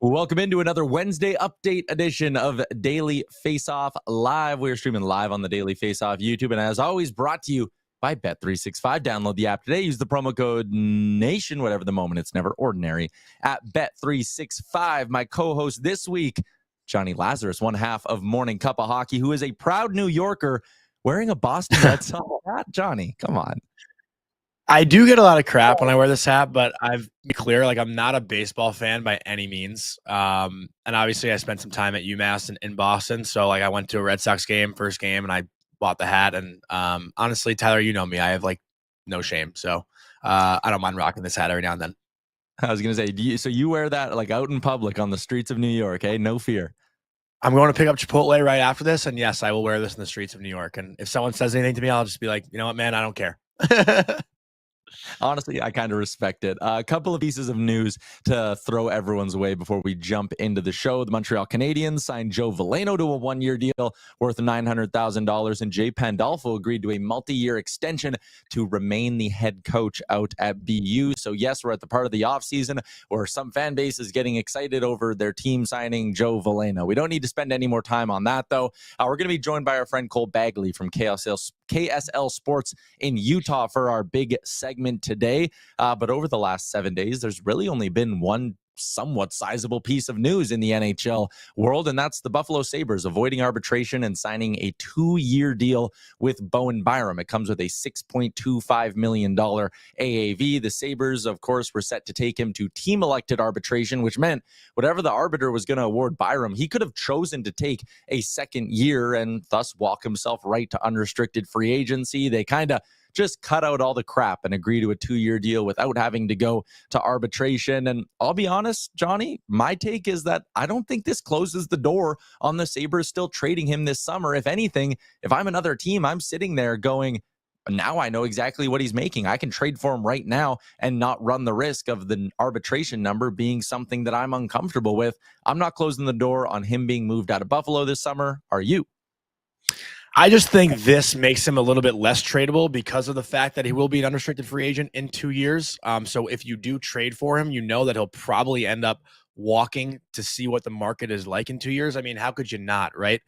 Welcome into another Wednesday update edition of Daily Faceoff Live. We're streaming live on the Daily Faceoff YouTube, and as always, brought to you by Bet365. Download the app today. Use the promo code NATION, whatever the moment. It's never ordinary at Bet365. My co-host this week, Jonny Lazarus, one half of Morning Cup of Hockey, who is a proud New Yorker wearing a Boston Red Sox hat. Johnny, come on. I do get a lot of crap when I wear this hat, but I've been clear, like I'm not a baseball fan by any means. And obviously I spent some time at UMass in Boston. So like I went to a Red Sox game, first game, and I bought the hat. And honestly, Tyler, you know me, I have like no shame. So I don't mind rocking this hat every now and then. I was going to say, so you wear that like out in public on the streets of New York, eh? No fear. I'm going to pick up Chipotle right after this. And yes, I will wear this in the streets of New York. And if someone says anything to me, I'll just be like, you know what, man, I don't care. Honestly, I kind of respect it. A couple of pieces of news to throw everyone's way before we jump into the show. The Montreal Canadiens signed Joe Veleno to a one-year deal worth $900,000, and Jay Pandolfo agreed to a multi-year extension to remain the head coach out at BU. So yes, we're at the part of the offseason where some fan base is getting excited over their team signing Joe Veleno. We don't need to spend any more time on that, though. We're going to be joined by our friend Cole Bagley from KSL Sports in Utah for our big segment today. But over the last 7 days, there's really only been one somewhat sizable piece of news in the NHL world, and that's the Buffalo Sabres avoiding arbitration and signing a 2-year deal with Bowan Byram. It comes with a $6.25 million AAV. The Sabres, of course, were set to take him to team-elected arbitration, which meant whatever the arbiter was going to award Byram, he could have chosen to take a second year and thus walk himself right to unrestricted free agency. They kind of just cut out all the crap and agree to a 2-year deal without having to go to arbitration. And I'll be honest, Johnny, my take is that I don't think this closes the door on the Sabres still trading him this summer. If anything, if I'm another team, I'm sitting there going, now I know exactly what he's making. I can trade for him right now and not run the risk of the arbitration number being something that I'm uncomfortable with. I'm not closing the door on him being moved out of Buffalo this summer. Are you? I just think this makes him a little bit less tradable because of the fact that he will be an unrestricted free agent in 2 years. So if you do trade for him, you know that he'll probably end up walking to see what the market is like in 2 years. I mean, how could you not, right?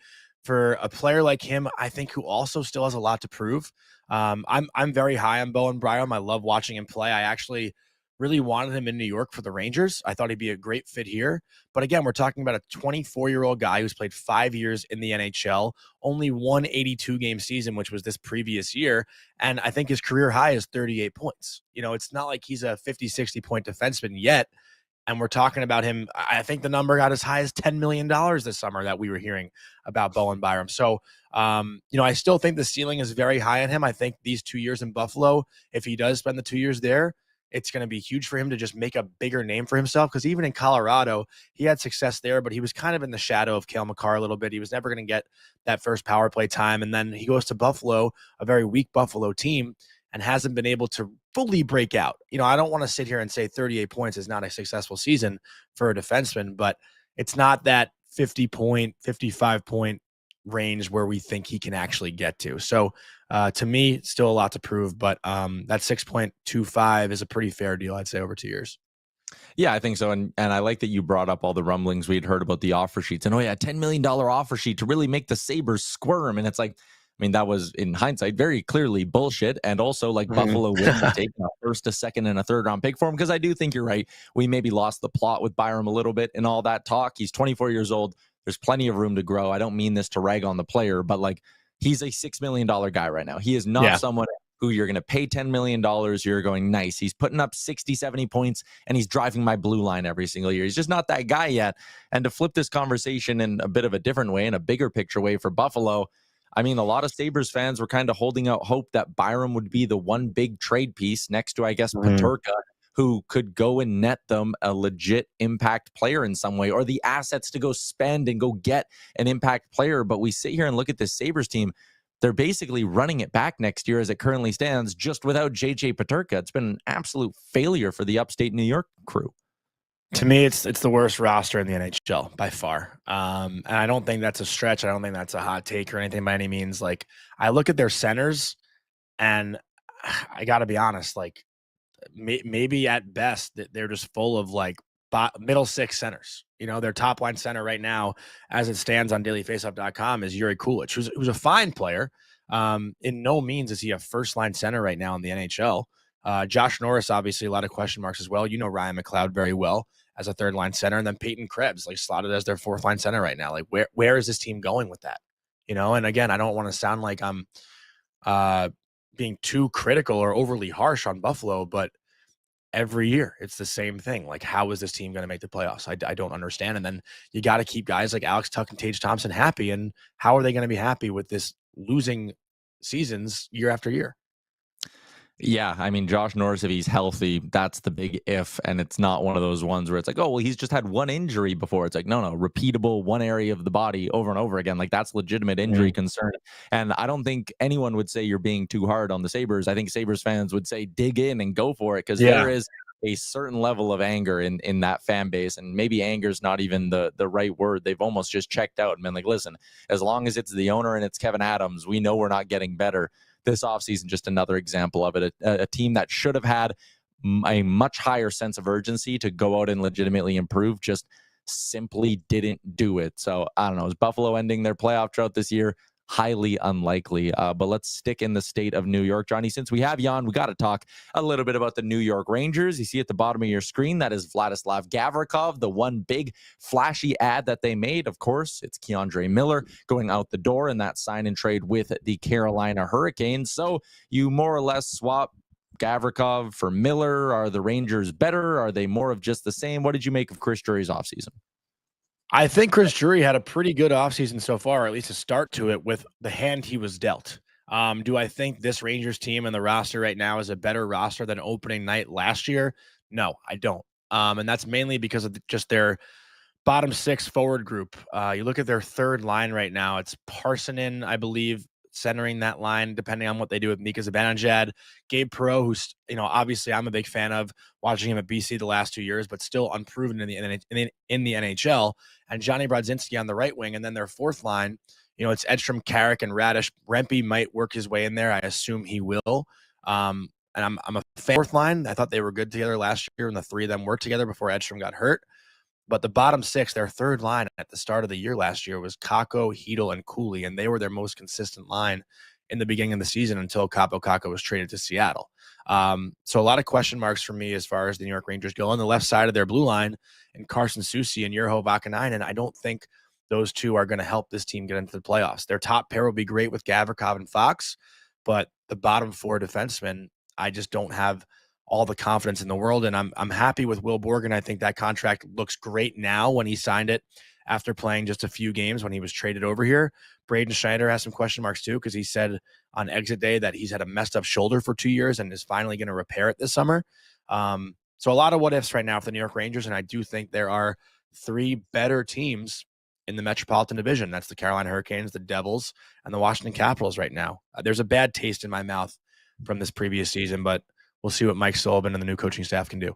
For a player like him, I think who also still has a lot to prove. I'm very high on Bowan Byram. I love watching him play. I actually really wanted him in New York for the Rangers. I thought he'd be a great fit here. But again, we're talking about a 24-year-old guy who's played 5 years in the NHL, only one 82-game season, which was this previous year. And I think his career high is 38 points. You know, it's not like he's a 50, 60-point defenseman yet. And we're talking about him. I think the number got as high as $10 million this summer that we were hearing about Bowan Byram. So, I still think the ceiling is very high on him. I think these 2 years in Buffalo, if he does spend the 2 years there, it's going to be huge for him to just make a bigger name for himself, because even in Colorado, he had success there, but he was kind of in the shadow of Cale Makar a little bit. He was never going to get that first power play time. And then he goes to Buffalo, a very weak Buffalo team, and hasn't been able to fully break out. I don't want to sit here and say 38 points is not a successful season for a defenseman, but it's not that 50-point, 55-point range where we think he can actually get to. So to me, still a lot to prove, but that 6.25 is a pretty fair deal, I'd say, over 2 years. Yeah, I think so. And I like that you brought up all the rumblings we'd heard about the offer sheets. And $10 million offer sheet to really make the Sabres squirm. And it's like, that was, in hindsight, very clearly bullshit. And also, Buffalo would have taken a first, a second, and a third-round pick for him, because I do think you're right. We maybe lost the plot with Byram a little bit in all that talk. He's 24 years old. There's plenty of room to grow. I don't mean this to rag on the player, but he's a $6 million guy right now. He is not someone who you're going to pay $10 million. You're going, nice. He's putting up 60, 70 points, and he's driving my blue line every single year. He's just not that guy yet. And to flip this conversation in a bit of a different way, in a bigger picture way for Buffalo, a lot of Sabres fans were kind of holding out hope that Byram would be the one big trade piece next to, I guess, Peterka, who could go and net them a legit impact player in some way, or the assets to go spend and go get an impact player. But we sit here and look at this Sabres team. They're basically running it back next year as it currently stands, just without JJ Peterka. It's been an absolute failure for the upstate New York crew. To me, it's the worst roster in the NHL by far. And I don't think that's a stretch. I don't think that's a hot take or anything by any means. I look at their centers, and I got to be honest, maybe at best they're just full of middle six centers. Their top line center right now, as it stands on dailyfaceoff.com, is Yuri Kulich, who's a fine player. In no means is he a first line center right now in the NHL. Josh Norris, obviously, a lot of question marks as well. Ryan McLeod very well as a third line center, and then Peyton Krebs slotted as their fourth line center right now. Where is this team going with that? And again, I don't want to sound like I'm being too critical or overly harsh on Buffalo, but every year it's the same thing. How is this team going to make the playoffs? I don't understand. And then you got to keep guys like Alex Tuch and Tage Thompson happy. And how are they going to be happy with this losing seasons year after year? Yeah, I mean, Josh Norris, if he's healthy, that's the big if. And it's not one of those ones where it's like, oh, well, he's just had one injury before. It's like, no, repeatable one area of the body over and over again. That's legitimate injury concern. And I don't think anyone would say you're being too hard on the Sabres. I think Sabres fans would say dig in and go for it, because there is a certain level of anger in that fan base. And maybe anger is not even the right word. They've almost just checked out and been like, listen, as long as it's the owner and it's Kevin Adams, we know we're not getting better. This offseason, just another example of it. A team that should have had a much higher sense of urgency to go out and legitimately improve just simply didn't do it. So I don't know. Is Buffalo ending their playoff drought this year? Highly unlikely. But let's stick in the state of New York. Johnny, since we have you on, we got to talk a little bit about the New York Rangers. You see at the bottom of your screen, that is Vladislav Gavrikov, the one big flashy ad that they made. Of course, it's Keandre Miller going out the door in that sign and trade with the Carolina Hurricanes. So you more or less swap Gavrikov for Miller. Are the Rangers better? Are they more of just the same? What did you make of Chris Drury's offseason? I think Chris Drury had a pretty good offseason so far, or at least a start to it, with the hand he was dealt. Do I think this Rangers team and the roster right now is a better roster than opening night last year? No, I don't. And that's mainly because of just their bottom six forward group. You look at their third line right now, it's Parsonen, I believe, centering that line, depending on what they do with Mika Zibanejad. Gabe Perreault, who's, obviously I'm a big fan of, watching him at BC the last 2 years, but still unproven in the NHL. And Johnny Brodzinski on the right wing. And then their fourth line, it's Edstrom, Carrick, and Radish. Rempe might work his way in there. I assume he will. And I'm a fan of fourth line. I thought they were good together last year, and the three of them worked together before Edstrom got hurt. But the bottom six, their third line at the start of the year last year was Kakko, Hedel, and Cooley, and they were their most consistent line in the beginning of the season until Kaapo Kakko was traded to Seattle. So a lot of question marks for me as far as the New York Rangers go. On the left side of their blue line, and Carson Soucy and Urho Vakanainen, I don't think those two are going to help this team get into the playoffs. Their top pair will be great with Gavrikov and Fox, but the bottom four defensemen, I just don't have all the confidence in the world. And I'm happy with Will Borgen. I think that contract looks great now when he signed it after playing just a few games when he was traded over here. Braden Schneider has some question marks too, because he said on exit day that he's had a messed up shoulder for 2 years and is finally going to repair it this summer. So a lot of what ifs right now for the New York Rangers. And I do think there are three better teams in the Metropolitan Division. That's the Carolina Hurricanes, the Devils, and the Washington Capitals right now. There's a bad taste in my mouth from this previous season, but we'll see what Mike Sullivan and the new coaching staff can do.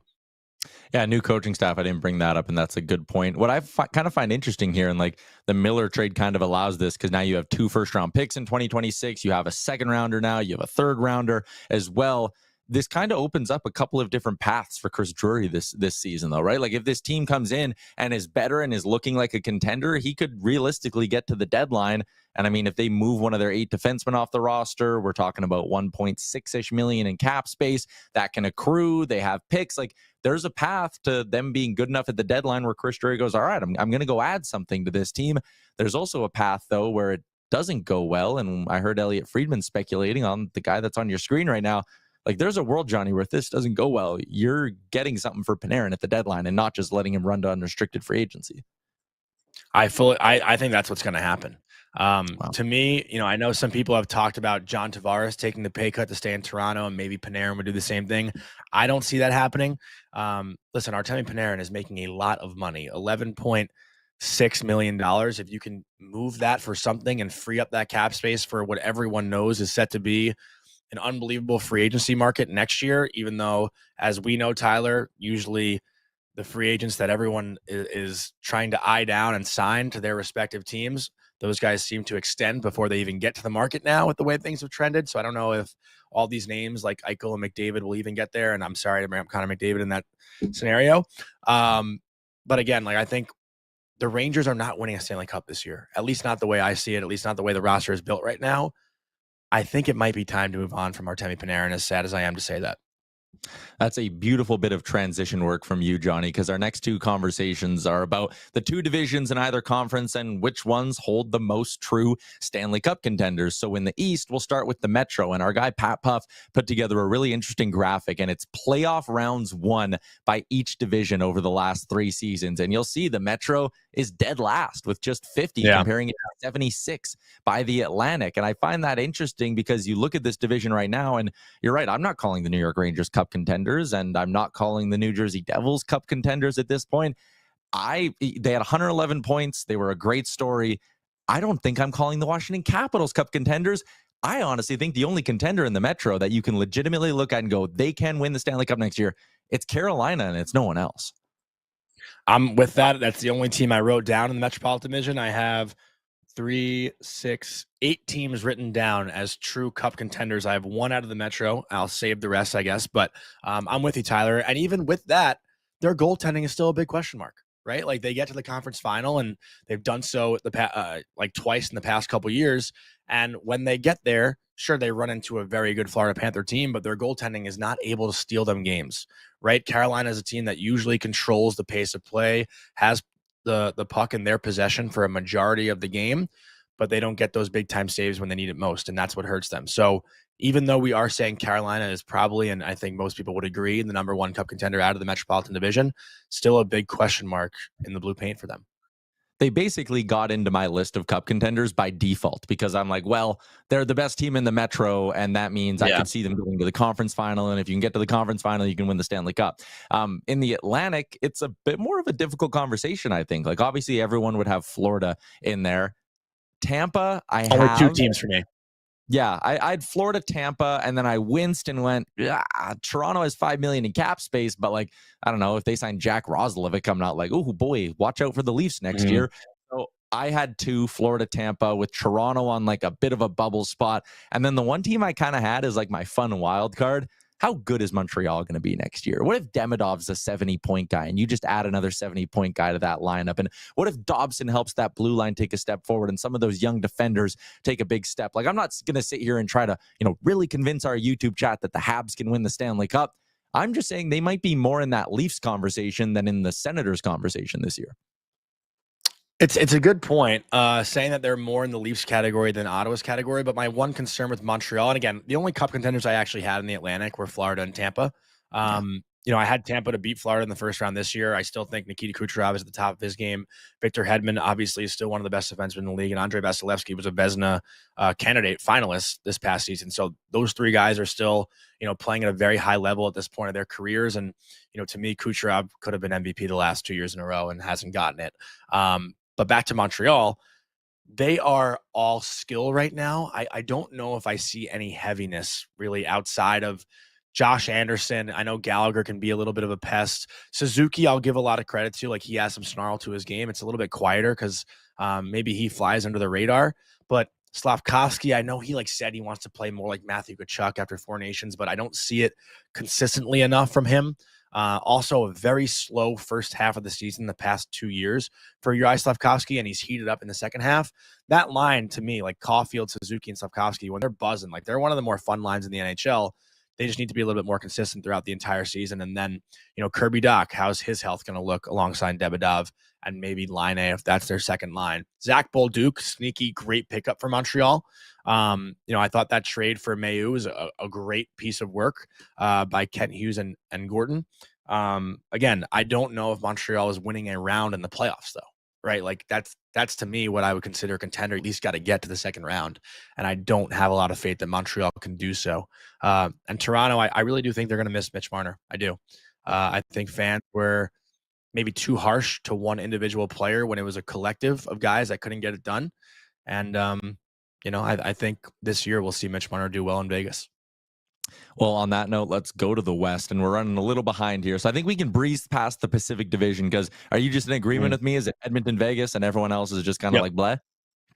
Yeah, new coaching staff. I didn't bring that up, and that's a good point. What I kind of find interesting here, and the Miller trade kind of allows this, because now you have 2 first-round picks in 2026. You have a second-rounder now. You have a third-rounder as well. This kind of opens up a couple of different paths for Chris Drury this season, though, right? If this team comes in and is better and is looking like a contender, he could realistically get to the deadline. And I mean, if they move one of their 8 defensemen off the roster, we're talking about 1.6-ish million in cap space that can accrue. They have picks. There's a path to them being good enough at the deadline where Chris Drury goes, all right, I'm going to go add something to this team. There's also a path, though, where it doesn't go well. And I heard Elliot Friedman speculating on the guy that's on your screen right now. There's a world, Johnny, where if this doesn't go well, you're getting something for Panarin at the deadline and not just letting him run to unrestricted free agency. I think that's what's going to happen. Wow. To me, I know some people have talked about John Tavares taking the pay cut to stay in Toronto, and maybe Panarin would do the same thing. I don't see that happening. Listen, Artemi Panarin is making a lot of money, $11.6 million. If you can move that for something and free up that cap space for what everyone knows is set to be an unbelievable free agency market next year, even though, as we know, Tyler, usually the free agents that everyone is trying to eye down and sign to their respective teams, those guys seem to extend before they even get to the market now with the way things have trended. So I don't know if all these names like Eichel and McDavid will even get there. And I'm sorry to bring up Connor McDavid in that scenario. But again, like I think the Rangers are not winning a Stanley Cup this year, at least not the way I see it, at least not the way the roster is built right now. I think it might be time to move on from Artemi Panarin, as sad as I am to say that. That's a beautiful bit of transition work from you, Johnny, because our next two conversations are about the two divisions in either conference and which ones hold the most true Stanley Cup contenders. So in the East, we'll start with the Metro, and our guy Pat Puff put together a really interesting graphic, and it's playoff rounds won by each division over the last 3 seasons. And you'll see the Metro is dead last with just 50, comparing it to 76 by the Atlantic. And I find that interesting because you look at this division right now, and you're right, I'm not calling the New York Rangers Cup contenders, and I'm not calling the New Jersey Devils Cup contenders at this point. They had 111 points. They were a great story. I don't think I'm calling the Washington Capitals Cup contenders. I honestly think the only contender in the Metro that you can legitimately look at and go, they can win the Stanley Cup next year, it's Carolina, and it's no one else. I'm with that. That's the only team I wrote down in the Metropolitan Division. I have 3, 6, 8 teams written down as true Cup contenders. I have 1 out of the Metro. I'll save the rest, I guess. But I'm with you, Tyler. And even with that, their goaltending is still a big question mark, right? Like they get to the conference final, and they've done so like twice in the past couple years. And when they get there, sure, they run into a very good Florida Panther team, but their goaltending is not able to steal them games, right? Carolina is a team that usually controls the pace of play, has the puck in their possession for a majority of the game, but they don't get those big time saves when they need it most, and that's what hurts them. So even though we are saying Carolina is probably, and I think most people would agree, the number 1 Cup contender out of the Metropolitan Division, still a big question mark in the blue paint for them. They basically got into my list of Cup contenders by default because I'm like, well, they're the best team in the Metro, and that means I could see them going to the conference final. And if you can get to the conference final, you can win the Stanley Cup. In the Atlantic, it's a bit more of a difficult conversation, I think. Like, obviously, everyone would have Florida in there. Tampa, only 2 teams for me. Yeah, I had Florida, Tampa, and then I winced and went, Toronto has $5 million in cap space, but like, I don't know if they sign Jack Roslovic, I'm not like, oh boy, watch out for the Leafs next year. So I had 2, Florida, Tampa, with Toronto on like a bit of a bubble spot. And then the one team I kind of had is like my fun wild card. How good is Montreal going to be next year? What if Demidov's a 70-point guy and you just add another 70-point guy to that lineup? And what if Dobson helps that blue line take a step forward and some of those young defenders take a big step? Like, I'm not going to sit here and try to, really convince our YouTube chat that the Habs can win the Stanley Cup. I'm just saying they might be more in that Leafs conversation than in the Senators conversation this year. It's a good point, saying that they're more in the Leafs category than Ottawa's category. But my one concern with Montreal, and again, the only Cup contenders I actually had in the Atlantic were Florida and Tampa. I had Tampa to beat Florida in the first round this year. I still think Nikita Kucherov is at the top of his game. Victor Hedman obviously is still one of the best defensemen in the league, and Andrei Vasilevsky was a Vezina candidate finalist this past season. So those 3 guys are still, playing at a very high level at this point of their careers. And to me, Kucherov could have been MVP the last 2 years in a row and hasn't gotten it. But back to Montreal, they are all skill right now. I don't know if I see any heaviness really outside of Josh Anderson. I know Gallagher can be a little bit of a pest. Suzuki, I'll give a lot of credit to. Like, he has some snarl to his game. It's a little bit quieter because maybe he flies under the radar. But Slavkovsky, I know he said he wants to play more like Matthew Tkachuk after 4 Nations, but I don't see it consistently enough from him. Also, a very slow first half of the season the past 2 years for Juraj Slavkovsky, and he's heated up in the second half. That line, to me, like Caulfield, Suzuki, and Slavkovsky, when they're buzzing, like they're one of the more fun lines in the NHL. They just need to be a little bit more consistent throughout the entire season. And then, Kirby Dach, how's his health going to look alongside Demidov and maybe Line A if that's their second line? Zach Bolduc, sneaky, great pickup for Montreal. I thought that trade for Mayu was a great piece of work by Kent Hughes and Gordon. Again, I don't know if Montreal is winning a round in the playoffs, though, right? Like that's to me what I would consider a contender. At least got to get to the second round, and I don't have a lot of faith that Montreal can do so. And Toronto, I really do think they're going to miss Mitch Marner. I do. I think fans were maybe too harsh to one individual player when it was a collective of guys that couldn't get it done. And I think this year we'll see Mitch Marner do well in Vegas. Well, on that note, let's go to the West, and we're running a little behind here. So I think we can breeze past the Pacific Division because are you just in agreement with me? Is it Edmonton, Vegas, and everyone else is just kind of like bleh?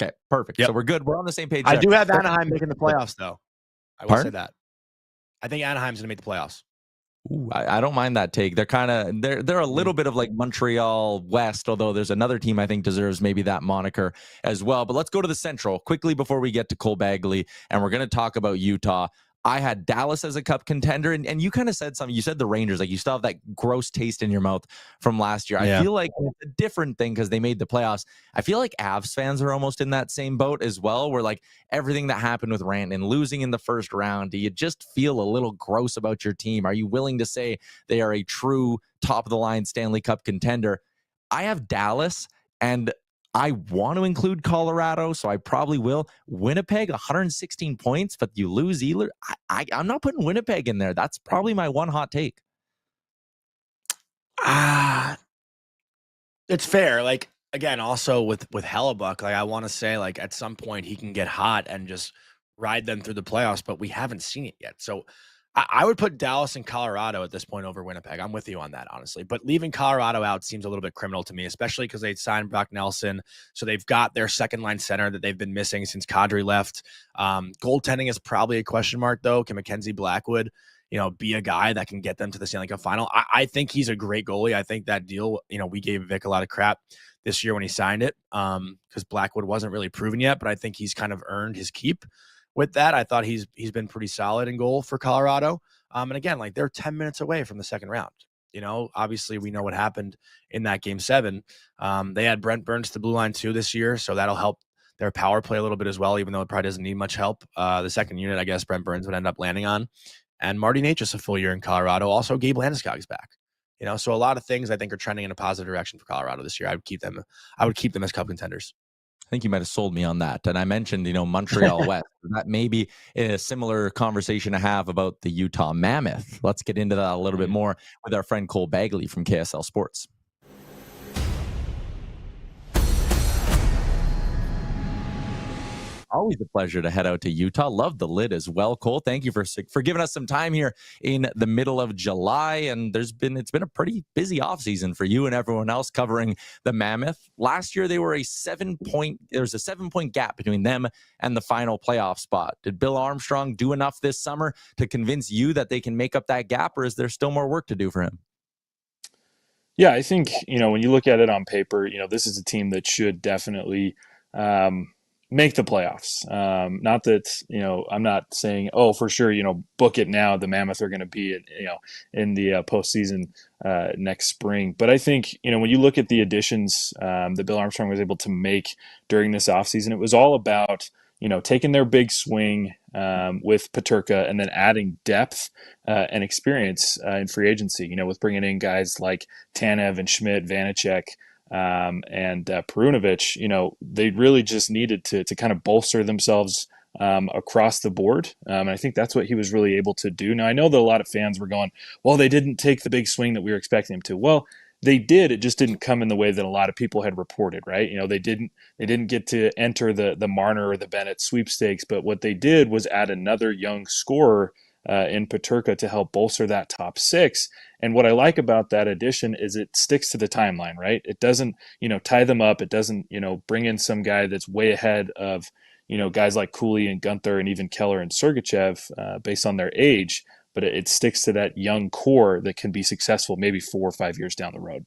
Okay, perfect. So we're good. We're on the same page. I do have Anaheim making the playoffs, though. I will say that. I think Anaheim's going to make the playoffs. Ooh, I don't mind that take. They're a little bit of like Montreal West, although there's another team I think deserves maybe that moniker as well. But let's go to the Central quickly before we get to Cole Bagley, and we're going to talk about Utah. I had Dallas as a cup contender, and you kind of said something. You said the Rangers, like you still have that gross taste in your mouth from last year. I Yeah. feel like it's a different thing because they made the playoffs. I feel like Avs fans are almost in that same boat as well, where like everything that happened with Rantanen losing in the first round, do you just feel a little gross about your team? Are you willing to say they are a true top of the line Stanley Cup contender? I have Dallas, and I want to include Colorado, so I probably will. Winnipeg, 116 points, but you lose Ehlers. I'm not putting Winnipeg in there. That's probably my one hot take. It's fair. Like, again, also with Hellebuck, like I want to say, like at some point he can get hot and just ride them through the playoffs, but we haven't seen it yet. So I would put Dallas and Colorado at this point over Winnipeg. I'm with you on that, honestly. But leaving Colorado out seems a little bit criminal to me, especially because they signed Brock Nelson. So they've got their second line center that they've been missing since Kadri left. Goaltending is probably a question mark, though. Can Mackenzie Blackwood, be a guy that can get them to the Stanley Cup final? I think he's a great goalie. I think that deal, we gave Vic a lot of crap this year when he signed it because Blackwood wasn't really proven yet, but I think he's kind of earned his keep with that. I thought he's been pretty solid in goal for Colorado. And again, like they're 10 minutes away from the second round. Obviously we know what happened in that game 7. They had Brent Burns to the blue line too this year, so that'll help their power play a little bit as well, even though it probably doesn't need much help. The second unit, I guess Brent Burns would end up landing on. And Marty Natchez a full year in Colorado. Also, Gabe Landeskog is back. So a lot of things I think are trending in a positive direction for Colorado this year. I would keep them as cup contenders. I think you might have sold me on that. And I mentioned, Montreal West. That may be a similar conversation to have about the Utah Mammoth. Let's get into that a little bit more with our friend Cole Bagley from KSL Sports. Always a pleasure to head out to Utah. Love the lid as well, Cole. Thank you for giving us some time here in the middle of July. And it's been a pretty busy offseason for you and everyone else covering the Mammoth. Last year, there was a 7-point gap between them and the final playoff spot. Did Bill Armstrong do enough this summer to convince you that they can make up that gap, or is there still more work to do for him? Yeah, I think, when you look at it on paper, this is a team that should definitely make the playoffs. Not that, I'm not saying, oh, for sure, book it now. The Mammoth are going to be, in the postseason next spring. But I think, when you look at the additions that Bill Armstrong was able to make during this offseason, it was all about, taking their big swing with Peterka and then adding depth and experience in free agency, with bringing in guys like Tanev and Schmidt, Vanacek, and Perunovic. They really just needed to kind of bolster themselves across the board. And I think that's what he was really able to do. Now, I know that a lot of fans were going, well, they didn't take the big swing that we were expecting them to. Well, they did. It just didn't come in the way that a lot of people had reported, right? They didn't get to enter the Marner or the Bennett sweepstakes, but what they did was add another young scorer in Peterka to help bolster that top 6. And what I like about that addition is it sticks to the timeline, right? It doesn't, tie them up. It doesn't, bring in some guy that's way ahead of, guys like Cooley and Gunther and even Keller and Sergachev based on their age. But it sticks to that young core that can be successful maybe 4 or 5 years down the road.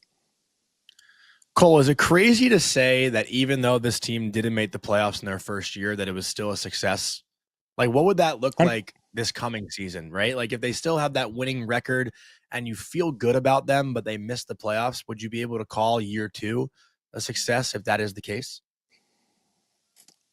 Cole, is it crazy to say that even though this team didn't make the playoffs in their first year, that it was still a success? Like, what would that look like this coming season, right? Like, if they still have that winning record and you feel good about them, but they missed the playoffs, would you be able to call year 2 a success if that is the case?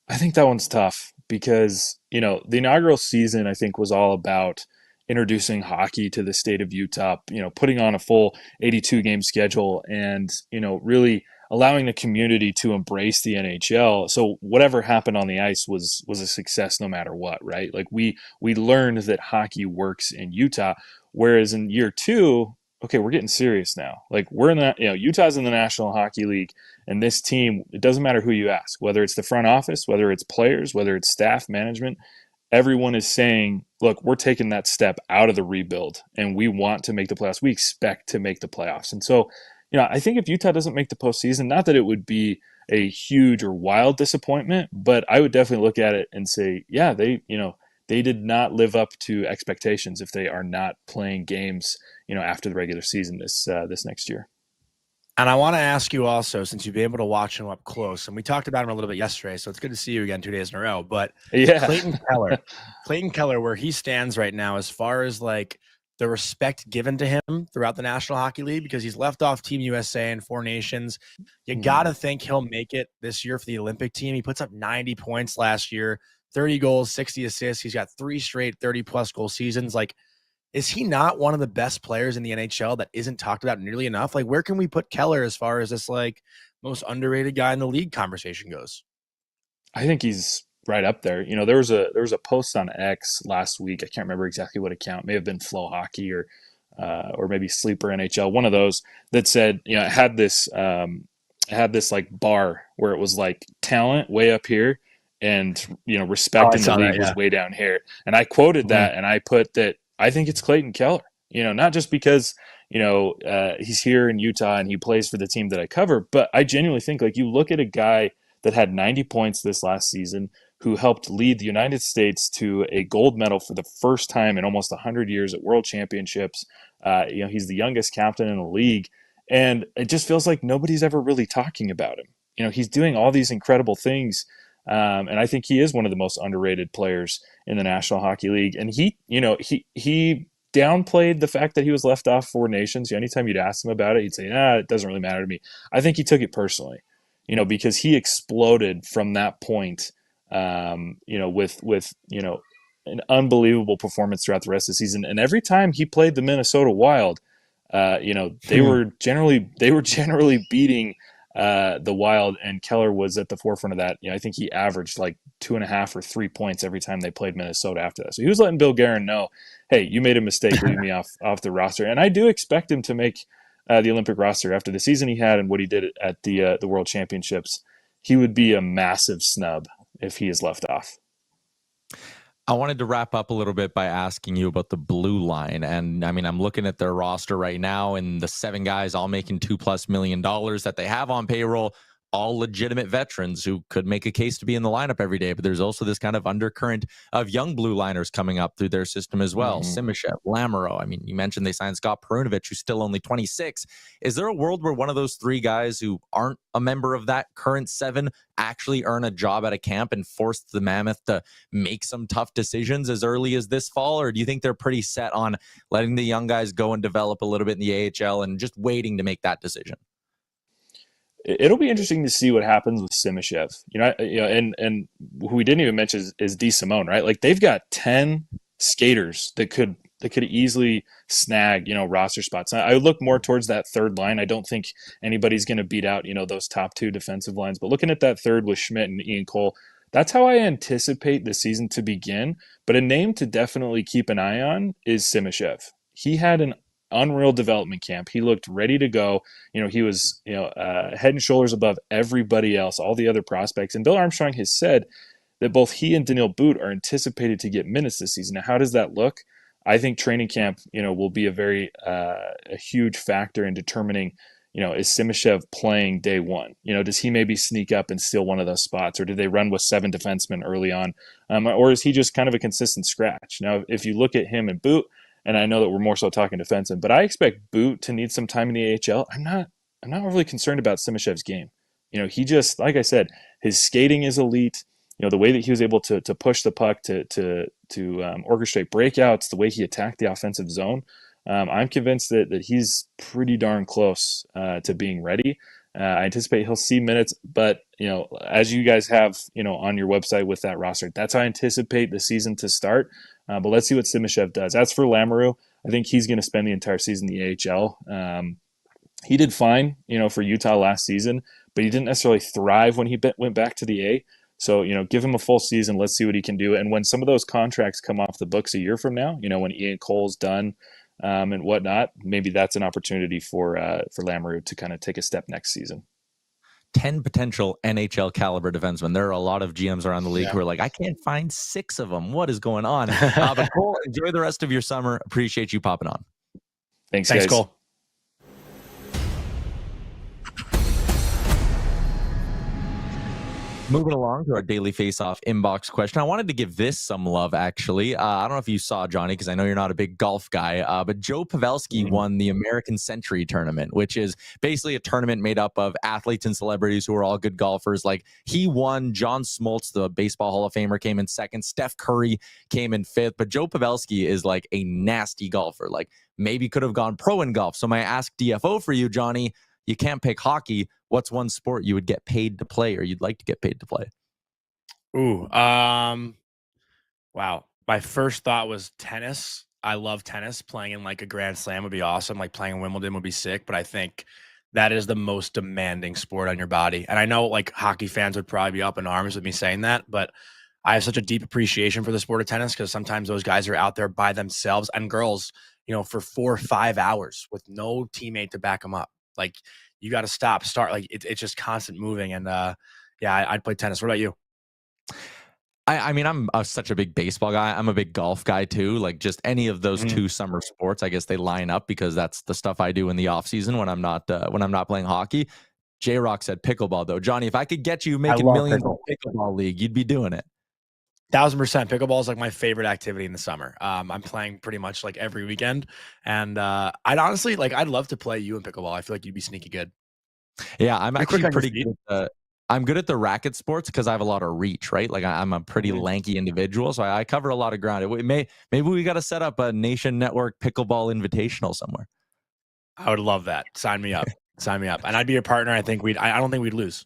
I think that one's tough because, the inaugural season, I think, was all about introducing hockey to the state of Utah, putting on a full 82-game schedule and, really allowing the community to embrace the NHL. So whatever happened on the ice was a success no matter what, right? Like we learned that hockey works in Utah, whereas in year 2, okay, we're getting serious now. Like we're in Utah's in the National Hockey League, and this team, it doesn't matter who you ask, whether it's the front office, whether it's players, whether it's staff, management, everyone is saying, look, we're taking that step out of the rebuild and we want to make the playoffs. We expect to make the playoffs. And so, I think if Utah doesn't make the postseason, not that it would be a huge or wild disappointment, but I would definitely look at it and say, yeah, they did not live up to expectations if they are not playing games, after the regular season this next year. And I want to ask you also, since you've been able to watch him up close, and we talked about him a little bit yesterday, so it's good to see you again 2 days in a row. But yeah, Clayton Keller, where he stands right now, as far as like the respect given to him throughout the National Hockey League, because he's left off Team USA and Four Nations. You got to think he'll make it this year for the Olympic team. He puts up 90 points last year, 30 goals, 60 assists. He's got 3 straight 30-plus goal seasons. Like, is he not one of the best players in the NHL that isn't talked about nearly enough? Like, where can we put Keller as far as this, like, most underrated guy in the league conversation goes? I think he's right up there. There was a post on X last week. I can't remember exactly what account. It may have been Flow Hockey or maybe Sleeper NHL. One of those that said, it had this like bar where it was like talent way up here and respect in the league was way down here. And I quoted that and I put that I think it's Clayton Keller. Not just because he's here in Utah and he plays for the team that I cover, but I genuinely think, like, you look at a guy that had 90 points this last season, who helped lead the United States to a gold medal for the first time in almost 100 years at World Championships. He's the youngest captain in the league, and it just feels like nobody's ever really talking about him. He's doing all these incredible things, and I think he is one of the most underrated players in the National Hockey League. And he downplayed the fact that he was left off Four Nations. Anytime you'd ask him about it, he'd say, it doesn't really matter to me. I think he took it personally, because he exploded from that point, with an unbelievable performance throughout the rest of the season. And every time he played the Minnesota Wild, they were generally beating the Wild, and Keller was at the forefront of that. I think he averaged like 2.5 or 3 points every time they played Minnesota after that. So he was letting Bill Guerin know, hey, you made a mistake leaving me off the roster. And I do expect him to make the Olympic roster after the season he had and what he did at the World Championships. He would be a massive snub if he is left off. I wanted to wrap up a little bit by asking you about the blue line. And I mean, I'm looking at their roster right now, and the 7 guys all making $2+ million that they have on payroll, all legitimate veterans who could make a case to be in the lineup every day. But there's also this kind of undercurrent of young blue liners coming up through their system as well. Simashev, Lamoureux. I mean, you mentioned they signed Scott Perunovich, who's still only 26. Is there a world where one of those 3 guys who aren't a member of that current 7 actually earn a job at a camp and force the Mammoth to make some tough decisions as early as this fall? Or do you think they're pretty set on letting the young guys go and develop a little bit in the AHL and just waiting to make that decision? It'll be interesting to see what happens with Simashev. And who we didn't even mention is D. Simone, right? Like, they've got 10 skaters that could easily snag, roster spots. I would look more towards that third line. I don't think anybody's going to beat out, those top 2 defensive lines. But looking at that third with Schmidt and Ian Cole, that's how I anticipate the season to begin. But a name to definitely keep an eye on is Simashev. He had an unreal development camp. He looked ready to go. He was, head and shoulders above everybody else, all the other prospects. And Bill Armstrong has said that both he and Daniil Boot are anticipated to get minutes this season. Now, how does that look? I think training camp, will be a huge factor in determining, is Simashev playing day one? Does he maybe sneak up and steal one of those spots, or do they run with 7 defensemen early on? Or is he just kind of a consistent scratch? Now, if you look at him and Boot, and I know that we're more so talking defensive, but I expect Boot to need some time in the AHL. I'm not really concerned about Simashev's game. He just, like I said, his skating is elite. The way that he was able to push the puck, to orchestrate breakouts, the way he attacked the offensive zone. I'm convinced that he's pretty darn close to being ready. I anticipate he'll see minutes, but as you guys have on your website with that roster, that's how I anticipate the season to start. But let's see what Simashev does. As for Lamoureux, I think he's going to spend the entire season in the AHL. He did fine, for Utah last season, but he didn't necessarily thrive when he went back to the A. So, give him a full season. Let's see what he can do. And when some of those contracts come off the books a year from now, when Ian Cole's done and whatnot, maybe that's an opportunity for Lamoureux to kind of take a step next season. 10 potential NHL caliber defensemen. There are a lot of GMs around the league who are like, I can't find 6 of them. What is going on? But Cole, enjoy the rest of your summer. Appreciate you popping on. Thanks guys. Cole. Moving along to our daily face-off inbox question. I wanted to give this some love, actually. I don't know if you saw, Johnny, because I know you're not a big golf guy, but Joe Pavelski won the American Century Tournament, which is basically a tournament made up of athletes and celebrities who are all good golfers. Like, he won. John Smoltz, the Baseball Hall of Famer, came in second. Steph Curry came in fifth. But Joe Pavelski is like a nasty golfer. Like, maybe could have gone pro in golf. So my Ask DFO for you, Johnny, you can't pick hockey. What's one sport you would get paid to play, or you'd like to get paid to play? Ooh, wow. My first thought was tennis. I love tennis. Playing in like a Grand Slam would be awesome. Like playing in Wimbledon would be sick, but I think that is the most demanding sport on your body. And I know like hockey fans would probably be up in arms with me saying that, but I have such a deep appreciation for the sport of tennis because sometimes those guys are out there by themselves, and girls, for 4 or 5 hours with no teammate to back them up. Like, you got to stop, start. Like, it's just constant moving. And yeah, I'd play tennis. What about you? I mean, I'm such a big baseball guy. I'm a big golf guy too. Like, just any of those two summer sports, I guess they line up because that's the stuff I do in the off season when I'm not playing hockey. J-Rock said pickleball though. Johnny, if I could get you making millions in pickleball league, you'd be doing it. 1,000%. Pickleball is like my favorite activity in the summer. I'm playing pretty much like every weekend, and I'd honestly I'd love to play you in pickleball. I feel like you'd be sneaky good. Yeah, I'm actually pretty good. I'm good at the racket sports because I have a lot of reach, right? Like, I'm a pretty lanky individual, so I cover a lot of ground. Maybe we got to set up a Nation Network pickleball invitational somewhere. I would love that. Sign me up. Sign me up, and I'd be your partner. I don't think we'd lose.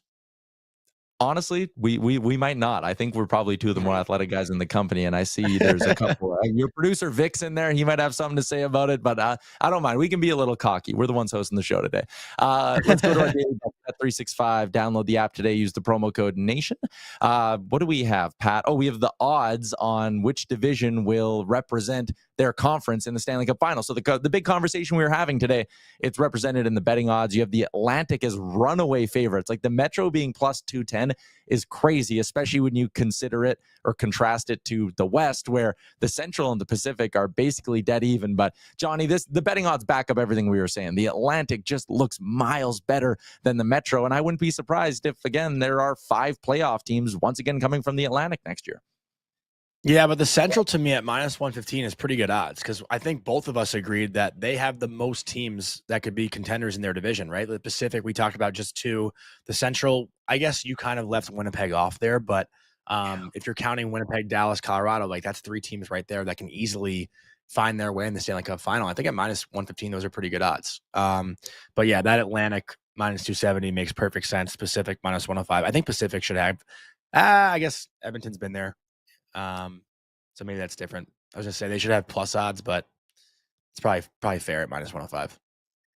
Honestly, we might not. I think we're probably two of the more athletic guys in the company, and I see there's a couple. Your producer Vic's in there. He might have something to say about it, but I don't mind. We can be a little cocky. We're the ones hosting the show today. Let's go to our daily bet 365. Download the app today. Use the promo code NATION. What do we have, Pat? Oh, we have the odds on which division will represent their conference in the Stanley Cup Final. So the big conversation we were having today, it's represented in the betting odds. You have the Atlantic as runaway favorites. Like, the Metro being plus 210 is crazy, especially when you consider it or contrast it to the West, where the Central and the Pacific are basically dead even. But Johnny, the betting odds back up everything we were saying. The Atlantic just looks miles better than the Metro, and I wouldn't be surprised if, again, there are 5 playoff teams once again coming from the Atlantic next year. Yeah, but the Central to me at minus 115 is pretty good odds because I think both of us agreed that they have the most teams that could be contenders in their division, right? The Pacific, we talked about just 2. The Central, I guess you kind of left Winnipeg off there, but if you're counting Winnipeg, Dallas, Colorado, like that's 3 teams right there that can easily find their way in the Stanley Cup Final. I think at minus 115, those are pretty good odds. But yeah, that Atlantic minus 270 makes perfect sense. Pacific minus 105. I think Pacific should have, I guess Edmonton's been there. So maybe that's different. I was gonna say they should have plus odds, but it's probably fair at minus 105.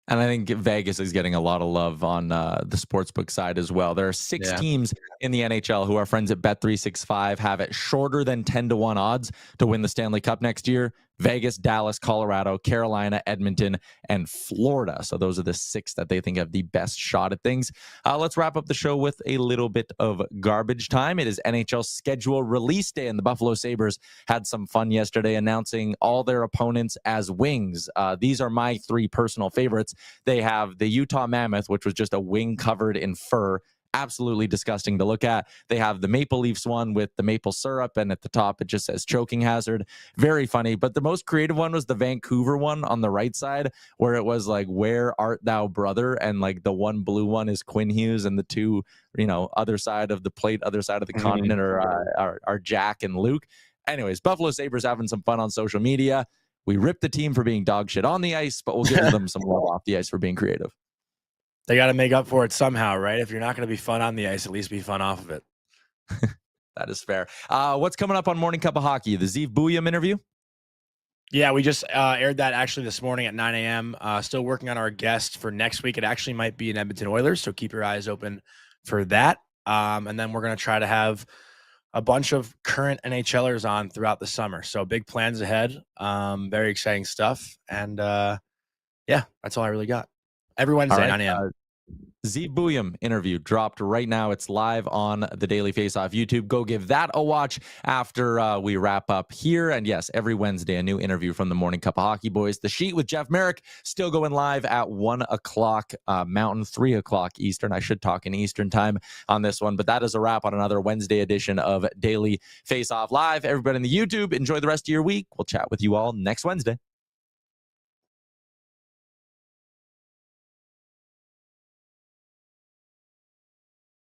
And I think Vegas is getting a lot of love on the sportsbook side as well. There are 6 teams in the NHL who our friends at Bet365 have it shorter than 10-1 odds to win the Stanley Cup next year. Vegas, Dallas, Colorado, Carolina, Edmonton, and Florida. So those are the 6 that they think have the best shot at things. Let's wrap up the show with a little bit of garbage time. It is NHL schedule release day, and the Buffalo Sabres had some fun yesterday announcing all their opponents as wings. These are my 3 personal favorites. They have the Utah Mammoth, which was just a wing covered in fur. Absolutely disgusting to look at. They have the Maple Leafs one with the maple syrup, and at the top it just says choking hazard. Very funny. But the most creative one was the Vancouver one on the right side, where it was like, "Where art thou, brother?" And like the one blue one is Quinn Hughes, and the 2, other side of the plate, other side of the continent are Jack and Luke. Anyways, Buffalo Sabres having some fun on social media. We ripped the team for being dog shit on the ice, but we'll give them some love off the ice for being creative. They got to make up for it somehow, right? If you're not going to be fun on the ice, at least be fun off of it. That is fair. What's coming up on Morning Cup of Hockey? The Zeev Buium interview? Yeah, we just aired that actually this morning at 9 a.m. Still working on our guest for next week. It actually might be an Edmonton Oilers, so keep your eyes open for that. And then we're going to try to have a bunch of current NHLers on throughout the summer. So big plans ahead. Very exciting stuff. And yeah, that's all I really got. Every Wednesday, 9 a.m. Z Booyam interview dropped right now. It's live on the Daily Faceoff YouTube. Go give that a watch after we wrap up here. And yes, every Wednesday, a new interview from the Morning Cup of Hockey Boys. The Sheet with Jeff Merrick still going live at 1 o'clock Mountain, 3 o'clock Eastern. I should talk in Eastern time on this one, but that is a wrap on another Wednesday edition of Daily Faceoff Live. Everybody in the YouTube, enjoy the rest of your week. We'll chat with you all next Wednesday.